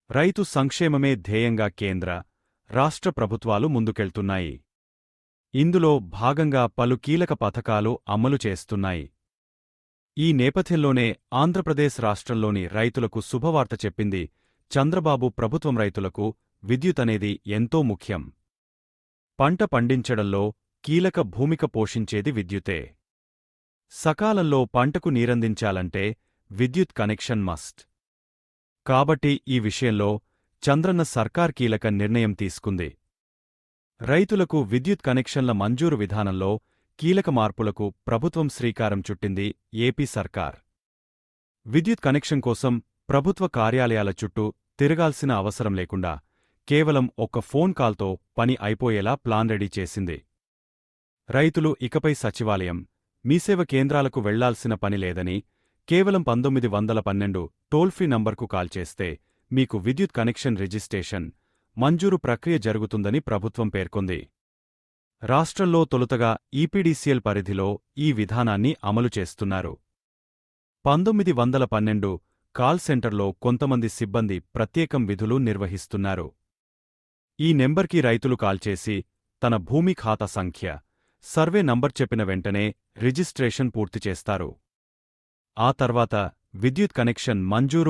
రైతు సంక్షేమమే ధ్యేయంగా కేంద్ర, రాష్ట్ర ప్రభుత్వాలు ముందుకెళ్తున్నాయి. ఇందులో భాగంగా పలు కీలక పథకాలు అమలు చేస్తున్నాయి. ఈ నేపథ్యంలోనే ఆంధ్రప్రదేశ్ రాష్ట్రంలోని రైతులకు శుభవార్త చెప్పింది చంద్రబాబు ప్రభుత్వం. రైతులకు విద్యుతనేది ఎంతో ముఖ్యం. పంట పండించడంలో కీలక భూమిక పోషించేది విద్యుతే. సకాలంలో పంటకు నీరందించాలంటే విద్యుత్ కనెక్షన్ మస్ట్. కాబట్టి ఈ విషయంలో చంద్రన్న సర్కార్ కీలక నిర్ణయం తీసుకుంది. రైతులకు విద్యుత్ కనెక్షన్ల మంజూరు విధానంలో కీలక మార్పులకు ప్రభుత్వం శ్రీకారం చుట్టింది. ఏపీ సర్కార్ విద్యుత్ కనెక్షన్ కోసం ప్రభుత్వ కార్యాలయాల చుట్టూ తిరగాల్సిన అవసరం లేకుండా కేవలం ఒక్క ఫోన్ కాల్తో పని అయిపోయేలా ప్లాన్ రెడీ చేసింది. రైతులు ఇకపై సచివాలయం, మీసేవ కేంద్రాలకు వెళ్లాల్సిన పని లేదని, కేవలం 1912 టోల్ ఫ్రీ నంబర్కు కాల్ చేస్తే మీకు విద్యుత్ కనెక్షన్ రిజిస్ట్రేషన్, మంజూరు ప్రక్రియ జరుగుతుందని ప్రభుత్వం పేర్కొంది. రాష్ట్రంలో తొలుతగా ఈపీడీసీఎల్ పరిధిలో ఈ విధానాన్ని అమలు చేస్తున్నారు. 1912 కాల్ సెంటర్లో కొంతమంది సిబ్బంది ప్రత్యేకం విధులు నిర్వహిస్తున్నారు. ఈ నెంబర్కి రైతులు కాల్ చేసి తన భూమి ఖాతా సంఖ్య, సర్వే నంబర్ చెప్పిన వెంటనే రిజిస్ట్రేషన్ పూర్తి చేస్తారు. ఆ తర్వాత విద్యుత్ కనెక్షన్ మంజూరు